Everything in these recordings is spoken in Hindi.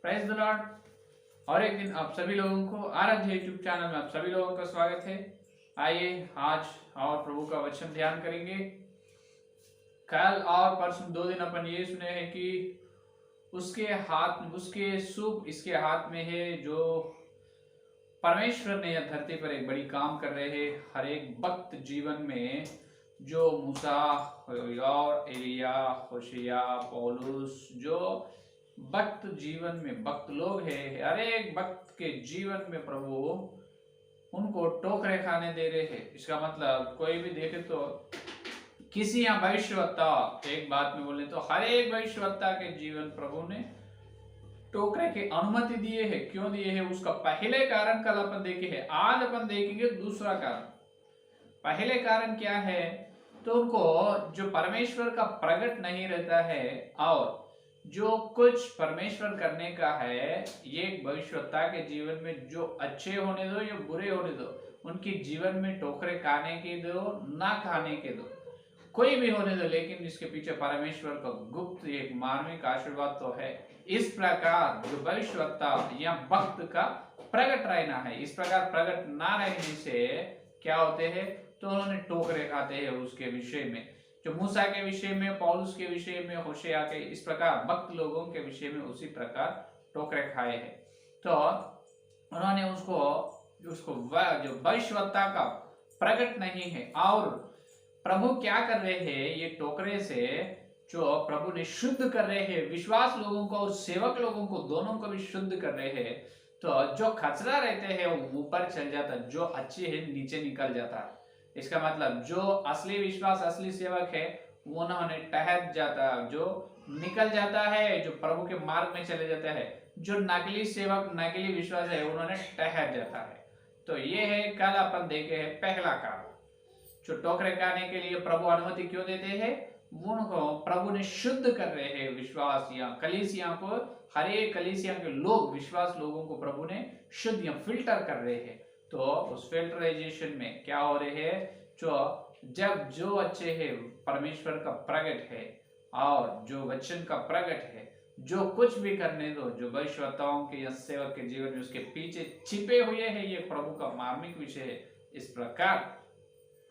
Praise the Lord. और एक दिन आप सभी लोगों को आराध्य यूट्यूब चैनल में आप सभी लोगों का स्वागत है। आइए आज और प्रभु का वचन ध्यान करेंगे। कल और परसों 2 दिन अपन ये सुने हैं कि उसके सूप इसके हाथ में है, जो परमेश्वर ने यह धरती पर एक बड़ी काम कर रहे हैं। हर एक भक्त जीवन में, जो मूसा और एलिया, होशिया, पौलुस, जो भक्त जीवन में भक्त लोग हैं, हर एक भक्त के जीवन में प्रभु उनको टोकरे खाने दे रहे हैं। इसका मतलब कोई भी देखे तो किसी या भविष्यवक्ता, एक बात में बोले तो हर एक भविष्यवक्ता के जीवन प्रभु ने टोकरे की अनुमति दिए है। क्यों दिए है उसका पहले कारण कल अपन देखे है, आज अपन देखेंगे दूसरा कारण। पहले कारण क्या है, तो उनको जो परमेश्वर का प्रकट नहीं रहता है और जो कुछ परमेश्वर करने का है, ये भविष्यवक्ता के जीवन में जो अच्छे होने दो या बुरे होने दो, उनके जीवन में टोकरे खाने के दो ना खाने के दो, कोई भी होने दो, लेकिन इसके पीछे परमेश्वर का गुप्त एक मार्मिक आशीर्वाद तो है। इस प्रकार जो भविष्यवक्ता या भक्त का प्रकट रहना है, इस प्रकार प्रकट ना रहने से क्या होते हैं, तो उन्होंने टोकरे खाते हैं उसके विषय में, जो मूसा के विषय में, पौलुस के विषय में, होशिया के, इस प्रकार भक्त लोगों के विषय में उसी प्रकार टोकरे खाए हैं। तो उन्होंने उसको जो भविष्यवक्ता का प्रकट नहीं है। और प्रभु क्या कर रहे हैं, ये टोकरे से जो प्रभु ने शुद्ध कर रहे हैं, विश्वास लोगों को और सेवक लोगों को दोनों को भी शुद्ध कर रहे हैं। तो जो खचरा रहते हैं वो ऊपर चल जाता, जो अच्छे है नीचे निकल जाता है। इसका मतलब जो असली विश्वास, असली सेवक है, वो उन्होंने ठहर जाता, जो निकल जाता है, जो प्रभु के मार्ग में चले जाता है। जो नकली सेवक, नकली विश्वास है, उन्होंने ठहर जाता है। तो ये है कल अपन देखे है पहला कारण, जो टोकरे खाने के लिए प्रभु अनुमति क्यों देते हैं, उनको प्रभु ने शुद्ध कर रहे हैं। विश्वास या कलीसिया को, हर एक कलीसिया के लोग, विश्वास लोगों को प्रभु ने शुद्ध या फिल्टर कर रहे हैं। तो उस फिल्टराइजेशन में क्या हो रहे हैं, जब जो अच्छे है परमेश्वर का प्रकट है और जो वचन का प्रकट है, जो कुछ भी करने दो, जो भविष्यवक्ताओं के या सेवक के जीवन में उसके पीछे छिपे हुए हैं, ये प्रभु का मार्मिक विषय है। इस प्रकार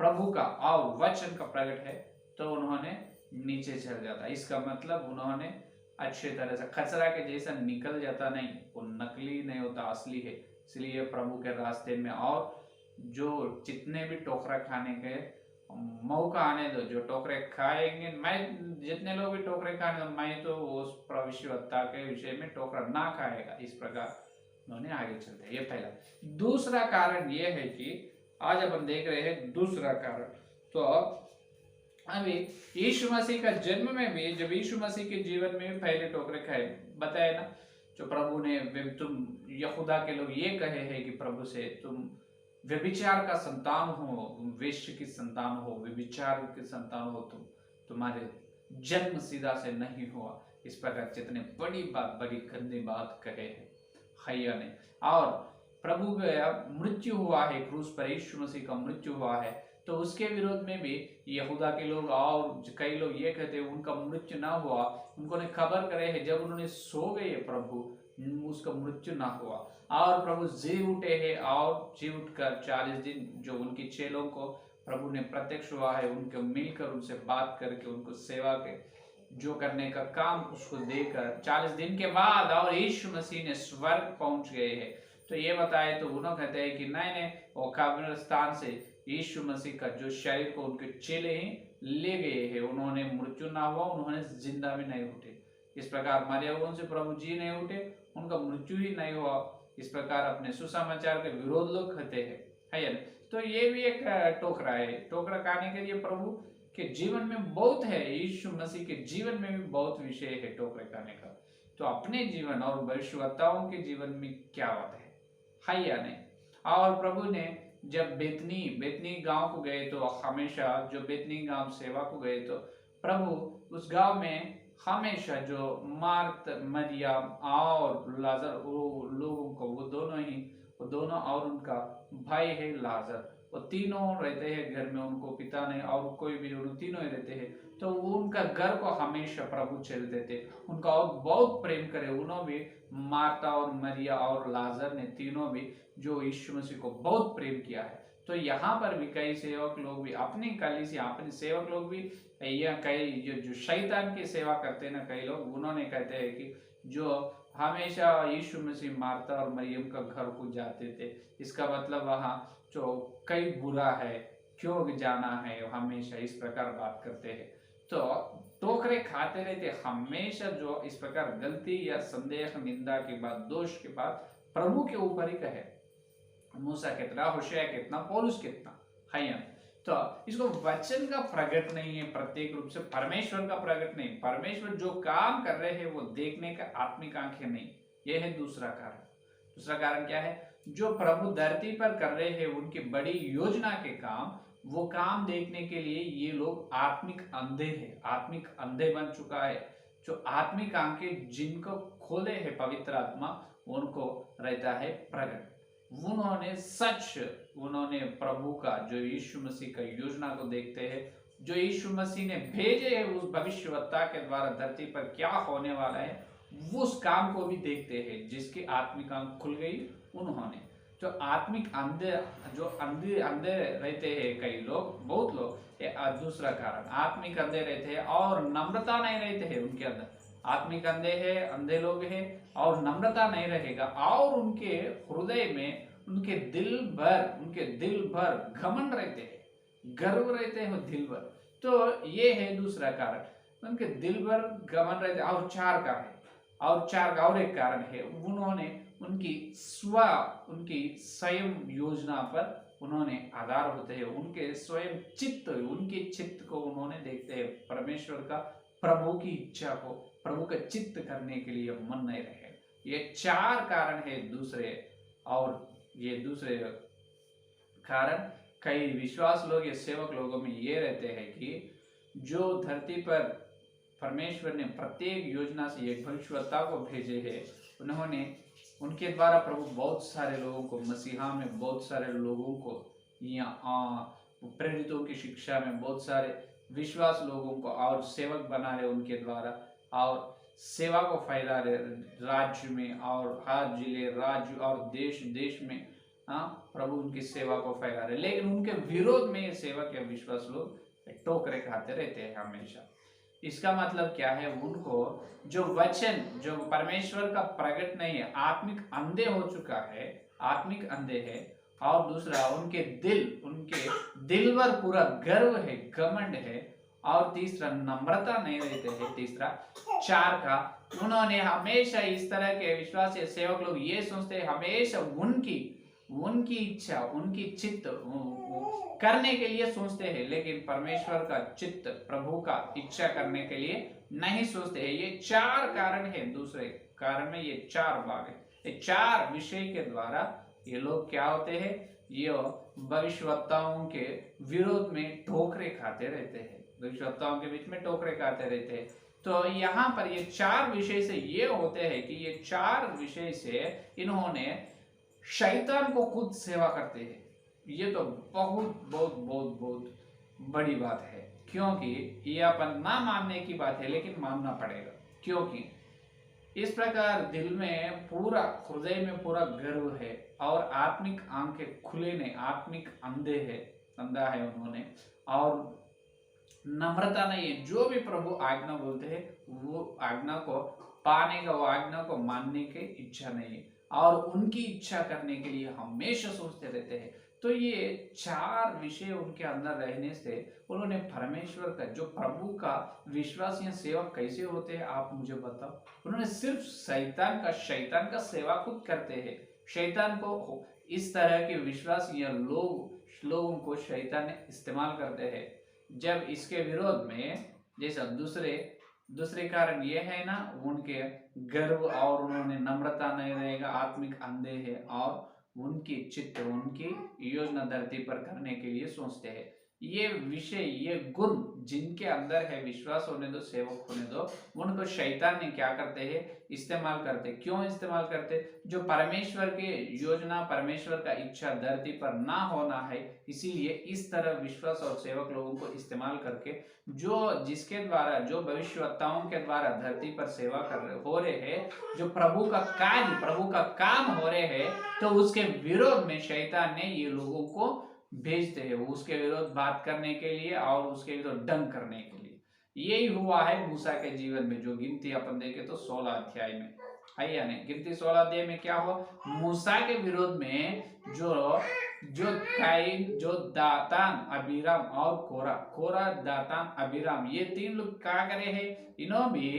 प्रभु का और वचन का प्रकट है, तो उन्होंने नीचे चल जाता। इसका मतलब उन्होंने अच्छे तरह से खचरा के जैसा निकल जाता नहीं, वो नकली नहीं होता, असली है। इसलिए प्रभु के रास्ते में और जो जितने भी टोकरा खाने के मौका आने दो, जो टोकरे खाएंगे, मैं जितने लोग भी टोकरे खाने, मैं तो उस भविष्यवक्ता के विषय में टोकरा ना खाएगा। इस प्रकार उन्होंने आगे चलते। ये पहला। दूसरा कारण ये है कि आज अपन देख रहे हैं दूसरा कारण। तो अभी यीशु मसीह का जन्म में भी, जब यीशु मसीह के जीवन में भी पहले टोकरे खाए, बताया ना, जो प्रभु ने, तुम यहूदा के लोग ये कहे हैं कि प्रभु से, तुम व्यभिचार का संतान हो, वेश्य की संतान हो, व्यभिचार की संतान हो, तुम्हारे जन्म सीधा से नहीं हुआ। इस प्रकार जितने बड़ी बात, बड़ी गंदी बात कहे है हैया ने। और प्रभु का मृत्यु हुआ है क्रूस पर, यीशु मसीह का मृत्यु हुआ है, तो उसके विरोध में भी यहूदा के लोग और कई लोग ये कहते हैं उनका मृत्यु ना हुआ। उनको ने खबर करे है, जब उन्होंने सो गए प्रभु, उसका मृत्यु ना हुआ। और प्रभु जी उठे हैं, और जी उठकर 40 दिन जो उनके चेलों को प्रभु ने प्रत्यक्ष हुआ है, उनको मिलकर उनसे बात करके उनको सेवा के जो करने का काम उसको देकर 40 दिन के बाद और यीशु मसीह ने स्वर्ग पहुंच गए हैं। तो ये बताए तो उन्होंने कहते हैं कि नहीं, वो कब्रिस्तान से यीशु मसीह का जो शरीर को उनके चेले ही ले गए हैं, उन्होंने मृत्यु ना हुआ, उन्होंने जिंदा भी नहीं उठे। इस प्रकार मरे हुओं से प्रभु जी नहीं उठे, उनका मृत्यु ही नहीं हुआ। इस प्रकार अपने सुसमाचार के विरोध लोग कहते हैं, है ना। तो ये भी एक टोकरा है। टोकरा खाने के लिए प्रभु के जीवन में बहुत है, यीशु मसीह के जीवन में भी बहुत विषय है टोकरे खाने का। तो अपने जीवन और भविष्यवक्ताओं के जीवन में क्या बात है या नहीं। और प्रभु ने जब बेतनी गांव को गए, तो हमेशा जो बेतनी गांव सेवा को गए, तो प्रभु उस गांव में हमेशा जो मार्त, मरियम और लाजर, वो लोगों को, वो दोनों और उनका भाई है लाजर, वो तीनों रहते हैं घर में, उनको पिता नहीं और कोई भी, उन तीनों ही रहते हैं। तो वो उनका घर को हमेशा प्रभु चलते थे, उनका और बहुत प्रेम करे। उन्होंने भी, मार्ता और मरिया और लाजर ने तीनों भी जो यीशु मसीह को बहुत प्रेम किया है। तो यहाँ पर भी कई सेवक लोग भी अपनी कलीसिया, अपने सेवक लोग भी, या कई जो शैतान की सेवा करते हैं ना कई लोग, उन्होंने कहते हैं कि जो हमेशा यीशु मसीह मार्ता और मरियम का घर को जाते थे, इसका मतलब वहाँ जो कई बुरा है, क्यों जाना है, हमेशा इस प्रकार बात करते हैं। तो टोकरे खाते रहते हमेशा, जो इस प्रकार गलती या संदेह, निंदा के बाद, दोष के बाद प्रभु के ऊपर ही कहे। मूसा कितना, होशिया कितना, पौलुस कितना है। तो इसको वचन का प्रकट नहीं है, प्रत्येक रूप से परमेश्वर का प्रकट नहीं, परमेश्वर जो काम कर रहे हैं वो देखने का आत्मिक आंखें नहीं। यह है दूसरा कारण। दूसरा कारण क्या है? जो प्रभु धरती पर कर रहे हैं उनकी बड़ी योजना के काम, वो काम देखने के लिए ये लोग आत्मिक अंधे हैं, आत्मिक अंधे बन चुका है। जो आत्मिक आंखें जिनको खोले है पवित्र आत्मा, उनको रहता है प्रकट। उन्होंने सच, उन्होंने प्रभु का, जो यीशु मसीह का योजना को देखते हैं, जो यीशु मसीह ने भेजे है उस भविष्यवक्ता के द्वारा धरती पर क्या होने वाला है, उस काम को भी देखते हैं, जिसकी आत्मिक आंख खुल गई। उन्होंने जो आत्मिक अंधे, जो अंधे अंधे रहते हैं कई लोग, बहुत लोग, दूसरा कारण आत्मिक अंधे रहते हैं और नम्रता नहीं रहते हैं उनके अंदर। आत्मिक अंधे हैं, अंधे लोग हैं और नम्रता नहीं रहेगा, और उनके हृदय में, उनके दिल भर घमंड रहते हैं, गर्व रहते हैं दिल भर। तो ये है दूसरा कारण, उनके दिल भर घमंड रहते हैं। और चार का और एक कारण है, उन्होंने उनकी स्वयं योजना पर उन्होंने आधार होते हैं, उनके स्वयं चित्त, उनके चित्त को उन्होंने देखते हैं, परमेश्वर का, प्रभु की इच्छा को, प्रभु का चित्त करने के लिए मन नहीं रहे। ये चार कारण है दूसरे। और ये दूसरे कारण कई विश्वास लोग या सेवक लोगों में ये रहते हैं कि जो धरती पर परमेश्वर ने प्रत्येक योजना से एक भविष्यवक्ता को भेजे है, उन्होंने, उनके द्वारा प्रभु बहुत सारे लोगों को मसीहा में, बहुत सारे लोगों को, या प्रेरितों की शिक्षा में बहुत सारे विश्वास लोगों को और सेवक बना रहे उनके द्वारा, और सेवा को फैला रहे राज्य में, और हर जिले, राज्य और देश देश में। प्रभु उनकी सेवा को फैला रहे, लेकिन उनके विरोध में ये सेवक या विश्वास लोग टोकरे खाते रहते हैं हमेशा। इसका मतलब क्या है? उनको जो वचन, जो परमेश्वर का प्रकट नहीं है, आत्मिक अंधे हो चुका है, आत्मिक अंधे है। और दूसरा, उनके दिल पर पूरा गर्व है, घमंड है। और तीसरा, नम्रता नहीं रहते हैं। तीसरा, चार का, उन्होंने हमेशा इस तरह के विश्वास या सेवक लोग ये सोचते हैं, हमेशा उनकी इच्छा, उनकी चित्त करने के लिए सोचते हैं, लेकिन परमेश्वर का चित्त, प्रभु का इच्छा करने के लिए नहीं सोचते हैं। ये चार कारण है। दूसरे कारण में ये चार भाग है। ये चार विषय के द्वारा ये लोग क्या होते हैं? ये भविष्यवक्ताओं के विरोध में ठोकरे खाते रहते हैं, भविष्यवक्ताओं के बीच में ठोकरे खाते रहते हैं। तो यहाँ पर ये चार विषय से ये होते हैं कि ये चार विषय से इन्होंने शैतान को खुद सेवा करते हैं। ये तो बहुत बहुत बहुत बहुत बड़ी बात है, क्योंकि ये अपन ना मानने की बात है, लेकिन मानना पड़ेगा। क्योंकि इस प्रकार दिल में पूरा, हृदय में पूरा गर्व है, और आत्मिक आंखें खुले नहीं, आत्मिक अंधे है, अंधा है उन्होंने, और नम्रता नहीं है। जो भी प्रभु आज्ञा बोलते हैं वो आज्ञा को पाने का, वो आज्ञा को मानने की इच्छा नहीं है, और उनकी इच्छा करने के लिए हमेशा सोचते रहते हैं। तो ये चार विषय उनके अंदर रहने से उन्होंने परमेश्वर का, जो प्रभु का विश्वास या सेवक कैसे होते हैं आप मुझे बताओ। उन्होंने सिर्फ शैतान का सेवा खुद करते हैं। शैतान को, इस तरह के विश्वास या लोगों को शैतान इस्तेमाल करते हैं। जब इसके विरोध में, जैसा दूसरे कारण ये है ना, उनके गर्व, और उन्होंने नम्रता नहीं रहेगा, आत्मिक अंधे है, और उनकी चित्त, उनकी योजना धरती पर करने के लिए सोचते हैं। ये विषय, ये गुण जिनके अंदर है, विश्वास होने दो, सेवक होने दो, उनको शैतान ने क्या करते हैं, इस्तेमाल करते। क्यों इस्तेमाल करते? जो परमेश्वर के योजना, परमेश्वर का इच्छा धरती पर ना होना है, इसीलिए इस तरह विश्वास और सेवक लोगों को इस्तेमाल करके, जो जिसके द्वारा, जो भविष्यवक्ताओं के द्वारा धरती पर सेवा कर रहे हो रहे हैं, जो प्रभु का कार्य, प्रभु का काम हो रहे हैं, तो उसके विरोध में शैतान ने ये लोगों को भेजते हैं, उसके विरोध बात करने के लिए और उसके विरोध डंग करने के लिए। यही हुआ है मूसा के जीवन में, जो गिनती अपन देखे तो 16 अध्याय में है या नहीं। गिनती 16 अध्याय में क्या हुआ? मूसा के विरोध में जो जो काइन, जो दातान, अबीराम और कोरा, कोरा, दातान, अबीराम, ये तीन लोग क्या करे हैं? इन्हों भी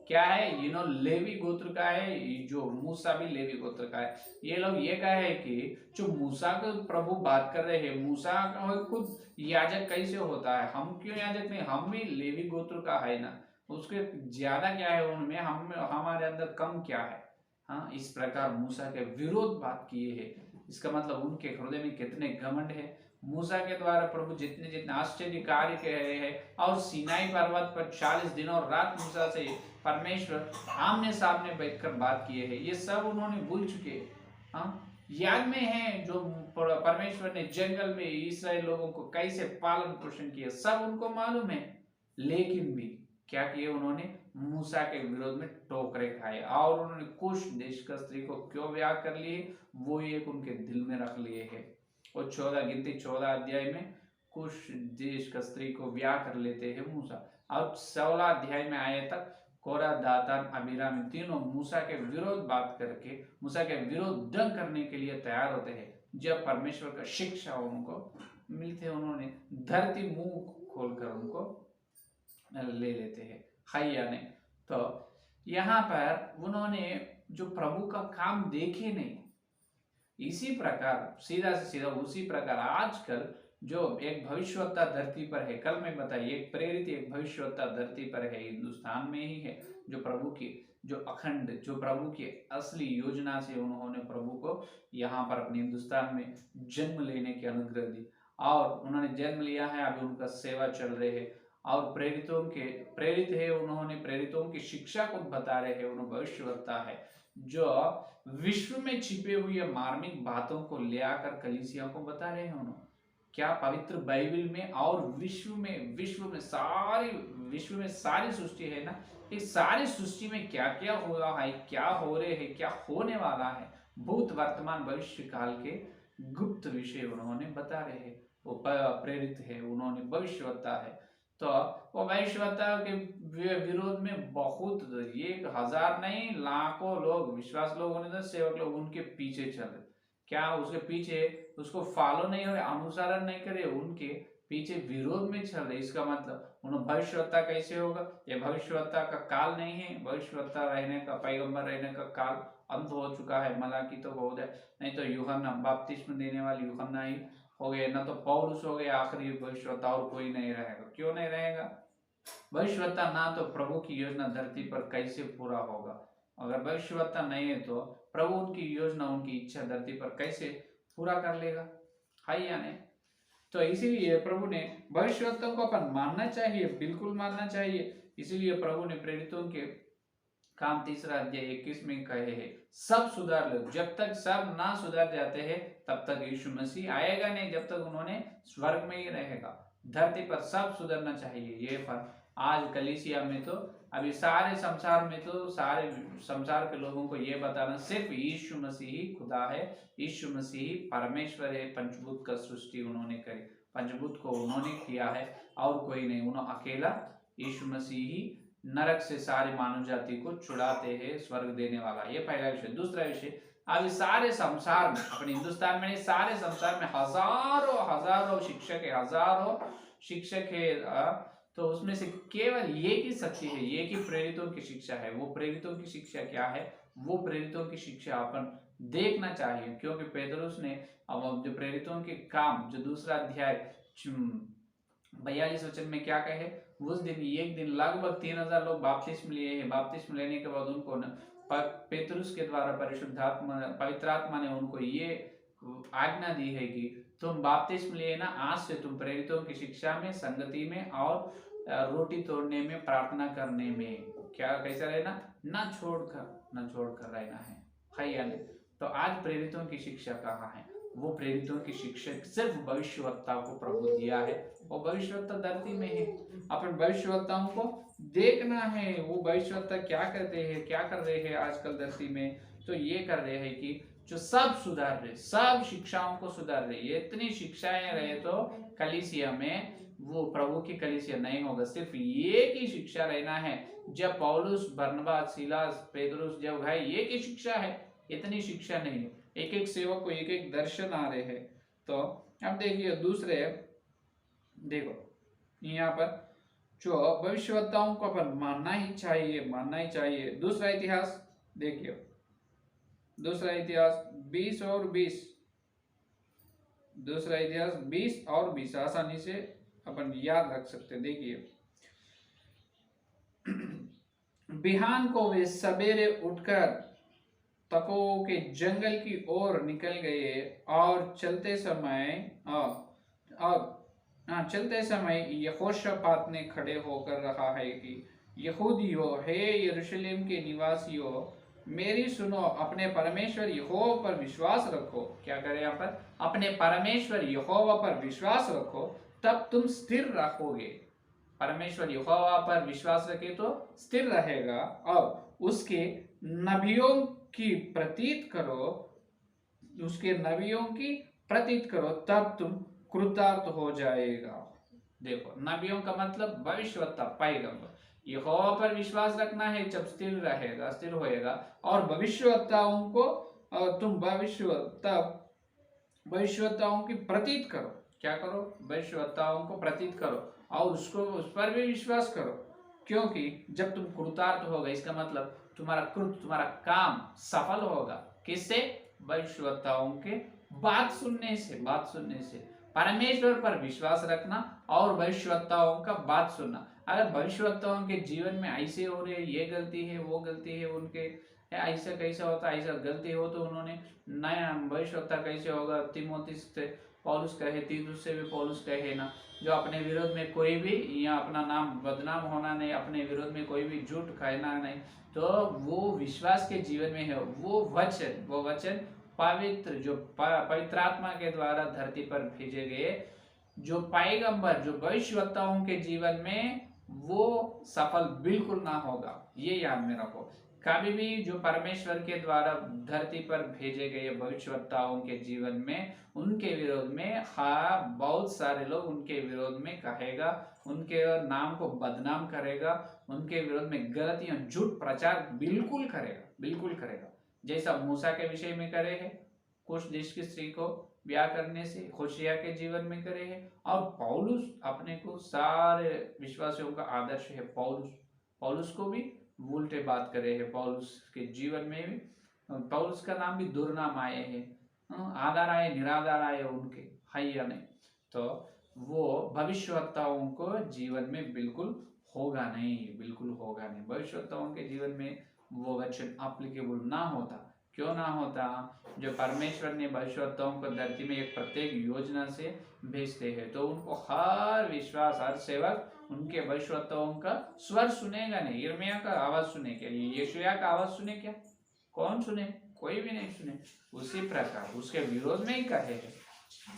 क्या है, इन्हों लेवी गोत्र का है, जो मूसा भी लेवी गोत्र का है। ये लोग ये कहे है कि जो मूसा को प्रभु बात कर रहे हैं, मूसा खुद याजक कैसे होता है, हम क्यों याजक नहीं, हम भी लेवी गोत्र का है ना, उसके ज्यादा क्या है उनमें, हम हमारे अंदर कम क्या है। हाँ, इस प्रकार मूसा के विरोध बात किए हैं। इसका मतलब उनके हृदय में कितने घमंड है। मूसा के द्वारा प्रभु जितने जितने आश्चर्य कार्य कर रहे हैं, और सीनाई पर्वत पर 40 दिन और रात मूसा से परमेश्वर आमने सामने बैठकर बात किए हैं, ये सब उन्होंने भूल चुके हैं। हाँ, याद में है जो परमेश्वर ने जंगल में इस्राएल लोगों को कैसे पालन पोषण किया, सब उनको मालूम है। लेकिन भी क्या किए उन्होंने? मूसा के विरोध में टोकरे खाए, और उन्होंने कुश देश का स्त्री को क्यों ब्याह कर लिए, वो एक उनके दिल में रख लिए है। और 14 गिनती 14 अध्याय में कुश देश का स्त्री को ब्याह कर लेते हैं मूसा। अब 16 अध्याय में आए तक कोरा, दातान, अबीराम तीनों मूसा के विरोध बात करके, मूसा के विरोध दंग करने के लिए तैयार होते हैं। जब परमेश्वर का शिक्षा उनको मिलते, उन्होंने धरती मुंह खोलकर उनको ले लेते हैं, है या नहीं। तो यहाँ पर उन्होंने जो प्रभु का काम देखे नहीं, इसी प्रकार सीधा से सीधा उसी प्रकार आजकल जो एक भविष्यवक्ता धरती पर है, कल मैं बताइए, एक प्रेरित, एक भविष्यवक्ता धरती पर है, हिंदुस्तान में ही है, जो प्रभु की, जो अखंड, जो प्रभु की असली योजना से उन्होंने प्रभु को यहाँ पर अपने हिंदुस्तान में जन्म लेने की अनुग्रह दी, और उन्होंने जन्म लिया है, अभी उनका सेवा चल रही है, और प्रेरितों के प्रेरित है, उन्होंने प्रेरितों की शिक्षा को बता रहे हैं, उन्होंने भविष्यवक्ता है, जो विश्व में छिपे हुए मार्मिक बातों को ले आकर कलीसिया को बता रहे हैं। उन्होंने क्या पवित्र बाइबल में और विश्व में सारी सृष्टि है ना, इस सारी सृष्टि में क्या क्या हुआ है, क्या हो रहे हैं, क्या होने वाला है, भूत, वर्तमान, भविष्य काल के गुप्त विषय उन्होंने बता रहे हैं। वो प्रेरित है, उन्होंने भविष्यवक्ता है। तो वो भविष्यवक्ता के विरोध में बहुत, 1000 नहीं, लाखों लोग, विश्वास लोग होने तो सेवक लोग उनके पीछे चले, क्या उसके पीछे उसको फॉलो नहीं हो रहे, अनुसरण नहीं करे, उनके पीछे विरोध में चल रहे। इसका मतलब उन्हें भविष्यवक्ता कैसे होगा? ये भविष्यवक्ता का काल नहीं है, भविष्यवक्ता रहने का, पैगंबर रहने का काल अंत हो चुका है। मलाकी तो बहुत है, नहीं तो यूहन्ना, बपतिस्मा देने वाले यूहन्ना ही हो गए, ना तो पौलुस हो गए आखिरी भविष्यवक्ता, और कोई नहीं रहेगा। क्यों नहीं रहेगा? भविष्यवक्ता ना तो प्रभु की योजना धरती पर कैसे पूरा होगा, अगर भविष्यवक्ता नहीं है तो प्रभु उनकी योजना, उनकी इच्छा धरती पर कैसे पूरा कर लेगा, है या नहीं। तो इसीलिए प्रभु ने भविष्यवक्ता को अपन मानना चाहिए, बिल्कुल मानना चाहिए। इसीलिए प्रभु ने प्रेरितों के काम 3 अध्याय 21 में कहे हैं, सब सुधार लो। जब तक सब ना सुधर जाते हैं तब तक यीशु मसीह आएगा नहीं, जब तक उन्होंने स्वर्ग में ही रहेगा। धरती पर सब सुधरना चाहिए। ये पर आज कलीसिया में तो अभी सारे संसार में तो सारे संसार के लोगों को ये बताना, सिर्फ यीशु मसीह ही खुदा है, यीशु मसीह परमेश्वर है, पंचभूत का सृष्टि उन्होंने करी, पंचभूत को उन्होंने किया है और कोई नहीं, उन्होंने अकेला यीशु मसीह ही नरक से सारे मानव जाति को छुड़ाते हैं, स्वर्ग देने वाला। ये पहला विषय। दूसरा विषय, अभी सारे संसार में, अपने हिंदुस्तान में नहीं, सारे संसार में हजारों हजारों शिक्षक है, तो उसमें से केवल एक ही सच्ची है, एक ही प्रेरितों की शिक्षा है। वो प्रेरितों की शिक्षा क्या है? वो प्रेरितों की शिक्षा अपन देखना चाहिए, क्योंकि पेतरुस ने अब जो प्रेरितों के काम, जो 2 अध्याय 42 वचन में क्या कहे, उस दिन एक दिन लगभग 3000 लोग बपतिस्मा लिए हैं। बपतिस्मा लेने के बाद उनको पेतरुस के द्वारा पवित्र आत्मा ने उनको ये आज्ञा दी है कि तुम बपतिस्म लिए ना, आज से तुम प्रेरितों की शिक्षा में, संगति में और रोटी तोड़ने में, प्रार्थना करने में क्या कैसा रहना, ना छोड़कर रहना है या नहीं। तो आज प्रेरितों की शिक्षा कहाँ है? वो प्रेरितों की शिक्षा सिर्फ भविष्यवक्ताओं को प्रभु दिया है। वो भविष्यवक्ता धरती में है, अपन भविष्यवक्ताओं को देखना है। वो भविष्यवक्ता क्या करते हैं, क्या कर रहे हैं आजकल धरती में? तो ये कर रहे हैं कि जो सब सुधार रहे, सब शिक्षाओं को सुधार रहे। ये इतनी शिक्षाएं रहे तो कलीसिया में वो प्रभु की कलीसिया नहीं होगा। सिर्फ एक ही शिक्षा रहना है। जब पौलुस, बरनबास, सीलास, पेतरुस जब भाई एक ही शिक्षा है, इतनी शिक्षा नहीं है। एक एक सेवक को एक एक दर्शन आ रहे हैं। तो अब देखिए दूसरे, देखो यहाँ पर जो भविष्यवक्ताओं को अपन मानना ही चाहिए। दूसरा इतिहास देखिए, दूसरा इतिहास 20 और 20, दूसरा इतिहास 20 और 20 आसानी से अपन याद रख सकते। देखिए, बिहान को वे सवेरे उठकर तकों के जंगल की ओर निकल गए और चलते समय यहोशापात ने खड़े होकर रहा है कि यहूदियों, हे यरूशलेम के निवासियों, मेरी सुनो, अपने परमेश्वर यहोवा पर विश्वास रखो। क्या करें यहाँ पर? अपने परमेश्वर यहोवा पर विश्वास रखो, तब तुम स्थिर रहोगे। परमेश्वर यहोवा पर विश्वास रखे तो स्थिर रहेगा। और उसके नबियों की प्रतीत करो, तब तुम कृतार्थ हो जाएगा। देखो, नबियों का मतलब भविष्यवक्ता, पैगंबर। यहोवा पर विश्वास रखना है, जब स्थिर होएगा। और भविष्यवक्ताओं को तुम भविष्यवक्ताओं की प्रतीत करो। क्या करो? भविष्यवक्ताओं को प्रतीत करो और उस पर भी विश्वास करो। क्योंकि जब तुम कृतार्थ होगा, इसका मतलब तुम्हारा काम सफल होगा। किससे? भविष्यवक्ताओं के बात सुनने से। परमेश्वर पर विश्वास रखना और भविष्यवक्ताओं का बात सुनना। अगर भविष्यवक्ताओं के जीवन में ऐसे हो रहे, ये गलती है, वो गलती है, उनके ऐसा कैसा होता, ऐसा गलती हो तो उन्होंने नया भविष्यवक्ता कैसे होगा? तीमुथियुस से पौलुस कहे, तीतुस से भी पौलुस कहे ना, जो अपने विरोध में कोई भी या अपना नाम बदनाम होना नहीं, अपने विरोध में कोई भी झूठ कहना नहीं। तो वो विश्वास के जीवन में है। वो वचन पवित्र, जो पवित्र आत्मा के द्वारा धरती पर भेजे गए जो पैगंबर, जो भविष्यवक्ताओं के जीवन में वो सफल बिल्कुल ना होगा। ये याद में रखो। कभी भी जो परमेश्वर के द्वारा धरती पर भेजे गए भविष्यवक्ताओं के जीवन में, उनके विरोध में बहुत सारे लोग उनके विरोध में कहेगा, उनके नाम को बदनाम करेगा, उनके विरोध में गलतियां, झूठ प्रचार बिल्कुल करेगा। जैसा मूसा के विषय में करे है, कुछ देश की स्त्री को ब्याह करने से होशिया के जीवन में करे है। और पौलुस अपने को सारे विश्वासियों का आदर्श है। पौलुस को भी उल्टे बात करे है। पौलुस के जीवन में भी, पौलुस का नाम भी दुर्नाम आए हैं, आधार आए, निराधार आए उनके, है या नहीं? तो वो भविष्यवक्ताओं को जीवन में बिल्कुल होगा नहीं। भविष्यवक्ताओं के जीवन में वो वचन एप्लीकेबल ना होता। क्यों ना होता? जो परमेश्वर ने भविष्यवक्ताओं को धरती में एक प्रत्येक योजना से भेजते हैं, तो उनको हर विश्वास, हर सेवक उनके भविष्यवक्ताओं का स्वर सुनेगा नहीं। यिर्मयाह का आवाज सुने क्या? यशायाह का आवाज सुने क्या? कौन सुने? कोई भी नहीं सुने। उसी प्रकार उसके विरोध में ही कहे है।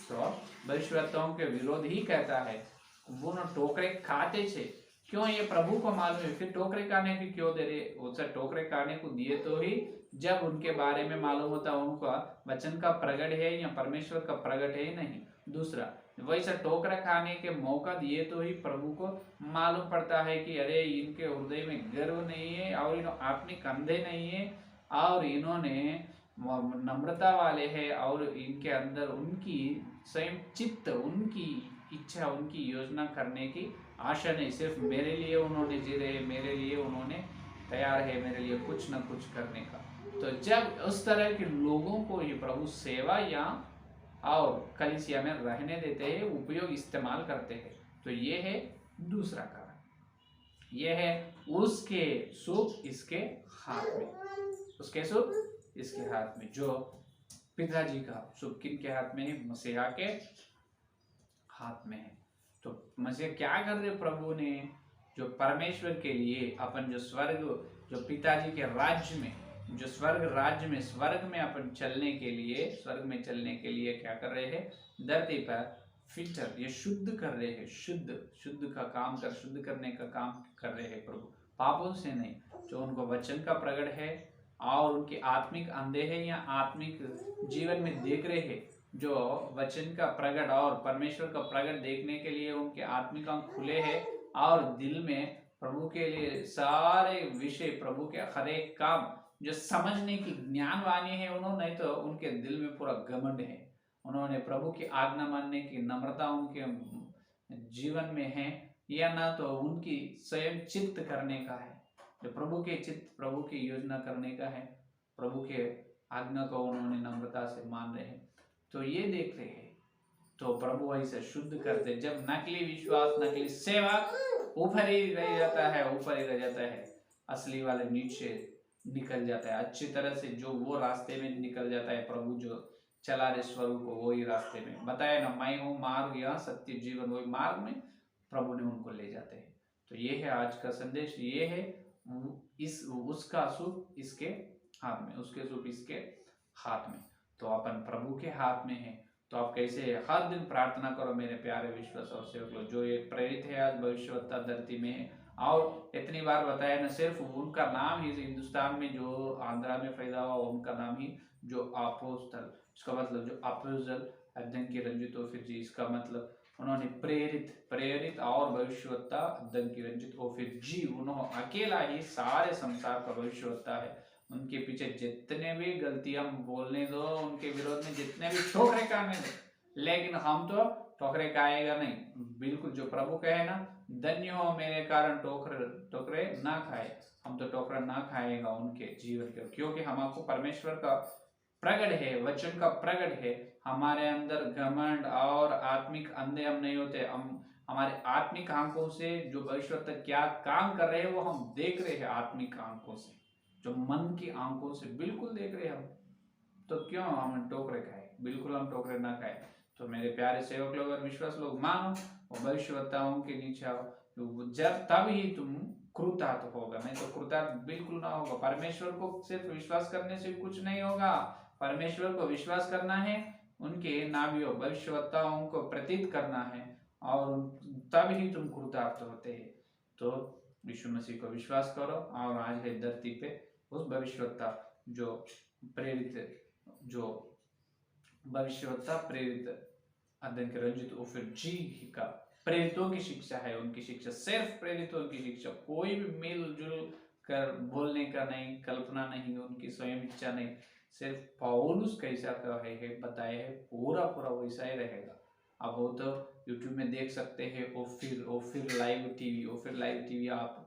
तो भविष्यवक्ताओं के विरोध ही कहता है। वो न टोकरे खाते थे। क्यों? ये प्रभु को मालूम है। फिर टोकरे खाने की क्यों दे रहे? उससे टोकरे खाने को दिए तो ही जब उनके बारे में मालूम होता उनका वचन का प्रगट है या परमेश्वर का प्रगट है नहीं। दूसरा, वैसा टोकरा खाने के मौका दिए तो ही प्रभु को मालूम पड़ता है कि अरे इनके हृदय में गर्व नहीं है और अपने कंधे नहीं है और इन्होंने नम्रता वाले हैं और इनके अंदर उनकी स्वयं चित्त, उनकी इच्छा, उनकी योजना करने की आशा नहीं। सिर्फ मेरे लिए उन्होंने जी रहे, मेरे लिए उन्होंने तैयार है, मेरे लिए कुछ न कुछ करने का। तो जब उस तरह के लोगों को ये प्रभु सेवा या और कलीसिया में रहने देते हैं, उपयोग इस्तेमाल करते हैं, तो ये है दूसरा कारण। ये है उसके सुख इसके हाथ में, जो पिताजी का शुभ किन के हाथ में है? मसीहा के हाथ में है। तो मसीहा क्या कर रहे प्रभु ने? जो परमेश्वर के लिए अपन जो स्वर्ग, जो पिताजी के राज्य में, जो स्वर्ग राज्य में, स्वर्ग में अपन चलने के लिए, स्वर्ग में चलने के लिए क्या कर रहे हैं? धरती पर फिल्टर, ये शुद्ध कर रहे हैं, शुद्ध का काम कर, शुद्ध करने का काम कर रहे हैं प्रभु, पापों से नहीं। जो उनको वचन का प्रकट है और उनके आत्मिक अंधे हैं या आत्मिक जीवन में देख रहे हैं, जो वचन का प्रकट और परमेश्वर का प्रकट देखने के लिए उनके आत्मिक अंग खुले हैं और दिल में प्रभु के लिए सारे विषय, प्रभु के हर एक काम जो समझने की ज्ञान वाणी है उन्होंने, तो उनके दिल में पूरा घमंड है। उन्होंने प्रभु की आज्ञा मानने की नम्रता उनके जीवन में है, या ना तो उनकी स्वयं चित्त करने का है, जो प्रभु के चित्त, प्रभु की योजना करने का है, प्रभु के आज्ञा को उन्होंने नम्रता से मान रहे हैं, तो ये देख रहे हैं। तो प्रभु ऐसे शुद्ध करते। जब नकली विश्वास, नकली सेवा ऊपर ही रह जाता है, ऊपर ही रह जाता है, असली वाले नीचे निकल जाता है, अच्छी तरह से जो वो रास्ते में निकल जाता है। प्रभु जो चला रहे स्वरूप को वही रास्ते में बताया ना, मैं हूँ मार्ग या सत्य जीवन, वही मार्ग में प्रभु ने उनको ले जाते हैं। तो ये है आज का संदेश, ये है इस उसका सुख इसके हाथ में, उसके सुख इसके हाथ में। तो अपन प्रभु के हाथ में है। तो आप कैसे हर दिन प्रार्थना करो मेरे प्यारे विश्वास और सेवक लोग, जो ये प्रेरित है आज भविष्यवक्ता धरती में है। और इतनी बार बताया ना, सिर्फ उनका नाम ही हिंदुस्तान में जो आंध्रा में पैदा हुआ उनका नाम ही जो अपोस्तल, इसका मतलब जो अपोस्तल अद्दंकी रंजित ओफिर जी, इसका मतलब उन्होंने प्रेरित और भविष्यवक्ता अद्दंकी रंजित ओफिर जी, उन्होंने अकेला ही सारे संसार का भविष्यवक्ता है। उनके पीछे जितने भी गलतियां बोलने दो, उनके विरोध में जितने भी ठोकरे खाने दो, लेकिन हम तो ठोकरे खाएगा नहीं। बिल्कुल जो प्रभु कहे ना, धन्य हो मेरे कारण ठोकरे ना खाए, हम तो ठोकरा ना खाएगा उनके जीवन के, क्योंकि हमको परमेश्वर का प्रकट है, वचन का प्रकट है। हमारे अंदर घमंड और आत्मिक अंधे हम नहीं होते। हम हमारे आत्मिक आंखों से जो भविष्य तक क्या काम कर रहे हैं वो हम देख रहे हैं, आत्मिक आंखों से, जो मन की आंखों से बिल्कुल देख रहे हैं हम। तो क्यों हम टोकरे खाए? बिल्कुल हम टोकरे ना खाए। तो मेरे प्यारे सेवक लोग और विश्वास लोग, मानो और भविष्यवक्ताओं के नीचे आओ, जब तब ही तुम कृतार्थ होगा, नहीं तो कृतार्थ बिल्कुल ना होगा। परमेश्वर को सिर्फ विश्वास करने से कुछ नहीं होगा। परमेश्वर को विश्वास करना है, उनके नाभियों भविष्यवक्ताओं को प्रतीत करना है, और तब ही तुम कृतार्थ होते हैं। तो यीशु मसीह को विश्वास करो और आज है धरती पे उस भविष्यवक्ता जो प्रेरित, जो भविष्यवक्ता प्रेरित अद्दंकी रंजित ओफिर जी का प्रेरितों की शिक्षा है। उनकी शिक्षा सिर्फ प्रेरितों की शिक्षा, कोई भी मिलजुल कर बोलने का नहीं, कल्पना नहीं, उनकी स्वयं इच्छा नहीं। सिर्फ पौलुस कैसा कहे है, बताए है, पूरा पूरा वैसा ही रहेगा। अब वो तो यूट्यूब में देख सकते हैं, ओफिर लाइव टीवी आप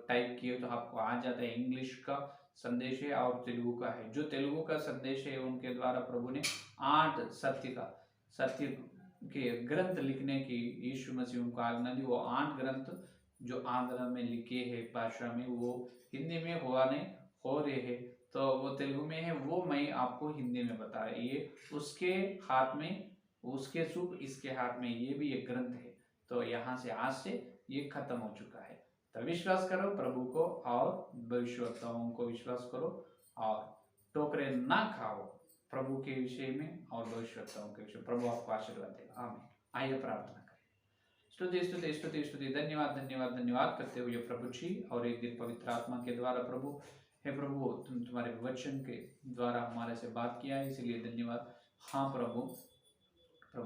टाइप किए तो आपको आ जाता है। इंग्लिश का संदेश है और तेलुगु का है। जो तेलुगु का संदेश है उनके द्वारा प्रभु ने 8 सत्य के ग्रंथ लिखने की यीशु मसीह उनको आज्ञा दी। वो 8 ग्रंथ जो आंध्र में लिखे हैं भाषा में, वो हिंदी में हो रहे हैं, तो वो तेलुगु में है, वो मैं आपको हिंदी में बता रहा। ये उसके हाथ में, उसके सुख इसके हाथ में, ये भी एक ग्रंथ है। तो यहाँ से आज से ये खत्म हो चुका है। तो विश्वास करो प्रभु को और भविष्यवक्ताओं को विश्वास करो और टोकरे ना खाओ प्रभु के विषय में और भविष्यवक्ताओं के विषय। प्रभु आपको आशीर्वाद देगा। आमीन। आइए प्रार्थना करें। स्तुति स्तुति स्तुति स्तुति, धन्यवाद धन्यवाद धन्यवाद करते हुए प्रभु जी, और एक दिन पवित्र आत्मा के द्वारा प्रभु, हे प्रभु तुम तुम्हारे वचन के द्वारा हमारे से बात किया है, इसलिए धन्यवाद। हाँ प्रभु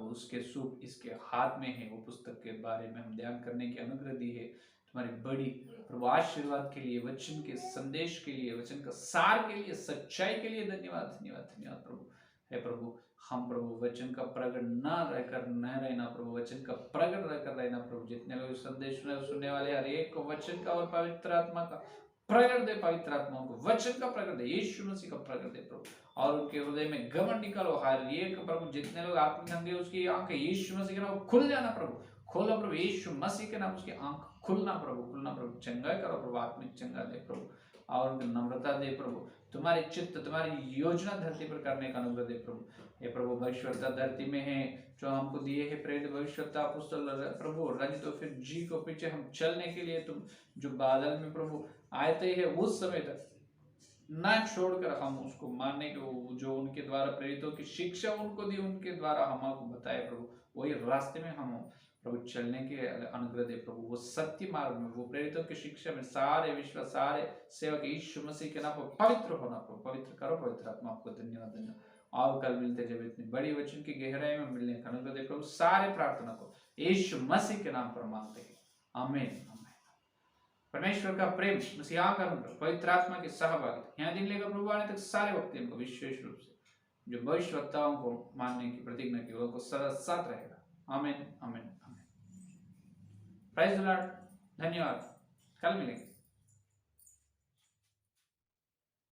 उसके सुख इसके हाथ में है। वो पुस्तक के बारे में हम ध्यान करने की अनुग्रह दी है। तुम्हारी बड़ी प्रभु आशीर्वाद के लिए, वचन के संदेश के लिए, वचन का सार के लिए, सच्चाई के लिए धन्यवाद धन्यवाद धन्यवाद प्रभु। हे प्रभु हम प्रभु वचन का प्रकट न रहना प्रभु, वचन का प्रकट रहकर रहना प्रभु। जितने लोग संदेश सुनने वाले, हर एक वचन का और पवित्र आत्मा का प्रकट दे, पवित्र आत्मा को वचन का प्रकट दे, यीशु मसीह का प्रकट दे प्रभु। और उनके हृदय में घमंड निकालो हर एक प्रभु। जितने लोग आत्मिक अंधे उसकी आंखें यीशु मसीह के नाम खुल जाना प्रभु, खोलो प्रभु, यीशु मसीह के नाम उसकी आंख खुलना प्रभु, खुलना प्रभु। चंगा करो प्रभु, आत्मिक चंगा दे प्रभु। और उनको नम्रता दे प्रभु, तुम्हारी चित्त तुम्हारी योजना धरती पर करने का अनुग्रह दे प्रभु। हे प्रभु भविष्यवक्ता धरती में है जो हमको दिए है प्रेरित भविष्यवक्ता अपोस्तल प्रभु रजित, तो फिर जी को पीछे हम चलने के लिए तुम जो बादल में प्रभु आते हैं उस समय तक ना छोड़कर हम उसको मानने के जो उनके द्वारा प्रेरितों की शिक्षा उनको दी, उनके द्वारा हमको बताए प्रभु, वही रास्ते में हम प्रभु चलने के अनुग्रह दे प्रभु। वो सत्य मार्ग में, वो प्रेरितों की शिक्षा में सारे विश्वास सारे सेवक यीशु मसीह के नाम पर पवित्र होना प्रभु, पवित्र करो पवित्र आत्मा। आपको धन्यवाद देना। और कल मिलते जब इतनी बड़ी वचन की गहराई में मिलने का अनुग्रह दे प्रभु। सारे प्रार्थना को यीशु मसीह के नाम पर मांगते हैं, आमीन। परमेश्वर का प्रेम, मसीहा का अनुग्रह, पवित्र आत्मा की सहभागिता यहाँ दिन लेकर प्रभु आने तक सारे वक्त को विशेष रूप से जो भविष्यवक्ताओं को मानने की प्रतिज्ञा की वो सदा साथ रहेगा। आमीन आमीन आमीन। Praise the Lord. धन्यवाद। कल मिलेंगे।